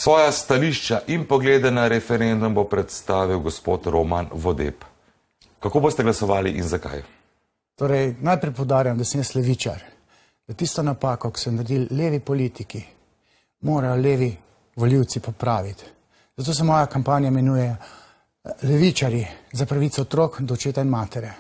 Svoja stališča in poglede na referendum bo predstavil gospod Roman Vodeb. Kako boste glasovali in zakaj? Torej, najprej poudarjam, da sem jaz levičar. Da tisto napako, ko so naredili levi politiki, morajo levi volivci popraviti. Zato se moja kampanja imenuje Levičarji za pravico otrok do očeta in matere.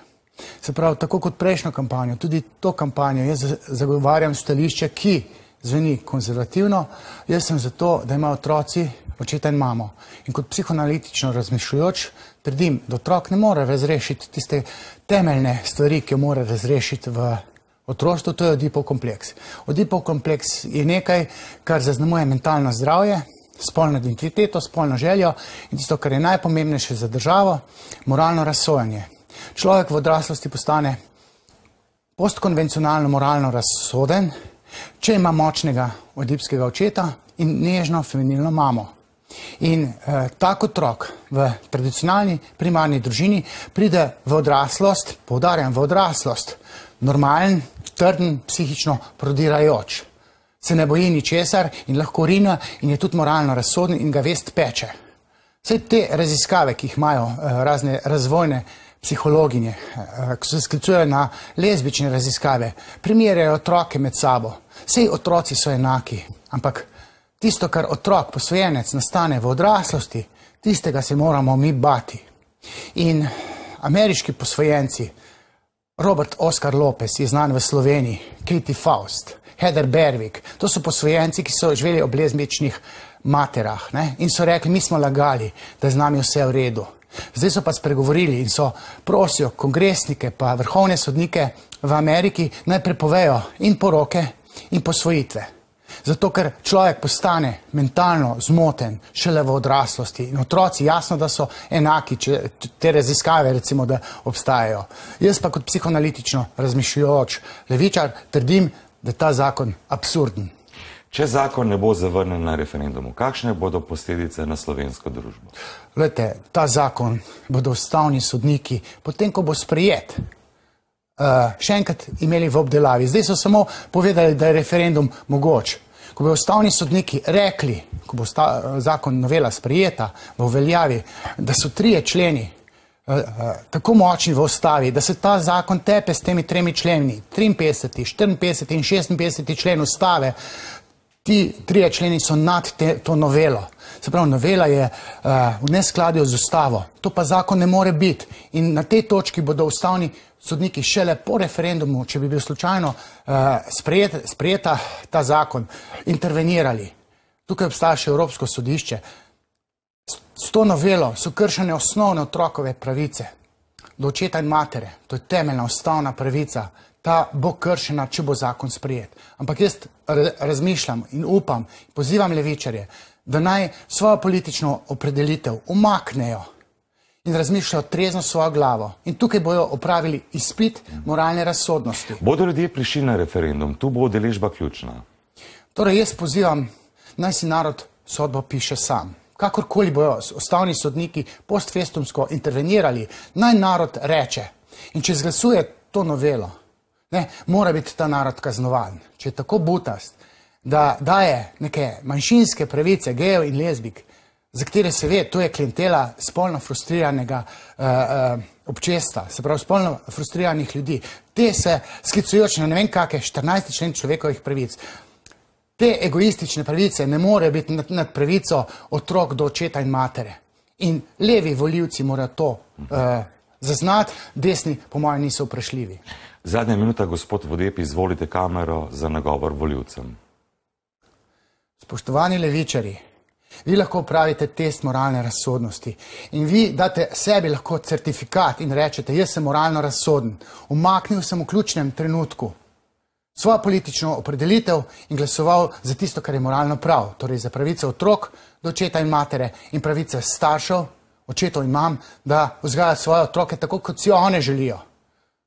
Se pravi, tako kot prejšnjo kampanjo, tudi to kampanjo jaz zagovarjam stališče, ki zveni konzervativno. Jaz sem za to, da imajo otroci očeta in mamo. In kot psihoanalitično razmišljujoč, trdim, da otrok ne more razrešiti tiste temeljne stvari, ki jo mora razrešiti v otroštvu, to je Oedipov kompleks. Oedipov kompleks je nekaj, kar zaznamuje mentalno zdravje, spolno identiteto, spolno željo in tisto, kar je najpomembnejše za državo, moralno razsojanje. Človek v odraslosti postane postkonvencionalno moralno razsoden, če ima močnega oedipskega očeta in nežno feminilno mamo. In tak otrok v tradicionalni primarni družini pride v odraslost, poudarjam v odraslost, normalen, trden, psihično prodirajoč. Se ne boji ničesar in lahko rina in je tudi moralno razsoden in ga vest peče. Vse te raziskave, ki jih imajo razne razvojne psihologinje, ki se sklicujejo na lezbične raziskave, primerjajo otroke med sabo. Sej otroci so enaki, ampak tisto, kar otrok, posvojenec, nastane v odraslosti, tistega se moramo mi bati. In ameriški posvojenci, Robert Oscar Lopez je znan v Sloveniji, Katie Faust, Heather Berwick, to so posvojenci, ki so živeli ob lezbičnih materah, ne? In so rekli, mi smo lagali, da je z nami vse v redu. Zdaj so pa spregovorili in so prosijo kongresnike pa vrhovne sodnike v Ameriki naj prepovejo in poroke in posvojitve. Zato, ker človek postane mentalno zmoten šele v odraslosti in otroci jasno, da so enaki, če te raziskave recimo, da obstajajo. Jaz pa kot psihoanalitično razmišljujoč levičar trdim, da je ta zakon absurden. Če zakon ne bo zavrnjen na referendumu, kakšne bodo posledice na slovensko družbo? Glejte, ta zakon bodo ustavni sodniki, potem ko bo sprejet, še enkrat imeli v obdelavi. Zdaj so samo povedali, da je referendum mogoč. Ko bo ustavni sodniki rekli, ko bo zakon novela sprejeta v veljavi, da so 3 členi tako močni v ustavi, da se ta zakon tepe s temi 3 členi, 53, 54 in 56 člen ustave, ti 3 členi so nad to novelo. Se pravi, novela je v neskladju z ustavo. To pa zakon ne more biti. In na tej točki bodo ustavni sodniki šele po referendumu, če bi bil slučajno sprejeta ta zakon, intervenirali. Tukaj obstaja še Evropsko sodišče. S to novelo so kršene osnovne otrokove pravice do očeta in matere. To je temeljna ustavna pravica. Ta bo kršena, če bo zakon sprejet. Ampak jaz razmišljam in upam, pozivam levičarje, da naj svojo politično opredelitev umaknejo in razmišljajo trezno svojo glavo. In tukaj bojo opravili izpit moralne razsodnosti. Bodo ljudje prišli na referendum, tu bo udeležba ključna. Torej jaz pozivam, naj si narod sodbo piše sam. Kakorkoli bojo ustavni sodniki postfestumsko intervenirali, naj narod reče. In če izglasuje to novelo, ne, mora biti ta narod kaznovan. Če je tako butast, da daje neke manjšinske pravice gejev in lezbik, za katere se ve, to je klientela spolno frustriranega občestva, se pravi spolno frustriranih ljudi. Te se sklicujoč na ne vem kakšne 14. člen človekovih pravic. Te egoistične pravice ne morejo biti nad pravico otrok do očeta in matere. In levi volivci morajo to zaznati, desni po mojem niso vprašljivi. Zadnja minuta, gospod Vodeb, izvolite kamero za nagovor volivcem. Spoštovani levičarji, vi lahko pravite test moralne razsodnosti in vi date sebi lahko certifikat in rečete, jaz sem moralno razsoden, umaknil sem v ključnem trenutku svojo politično opredelitev in glasoval za tisto, kar je moralno prav, torej za pravice otrok do očeta in matere in pravice staršev, očetov in mam, da vzgajajo svoje otroke tako, kot si one želijo.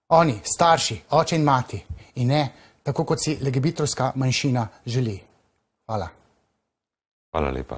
Oni, starši, oče in mati, in ne tako, kot si LGBT-ovska manjšina želi. Hvala. Hvala lepa.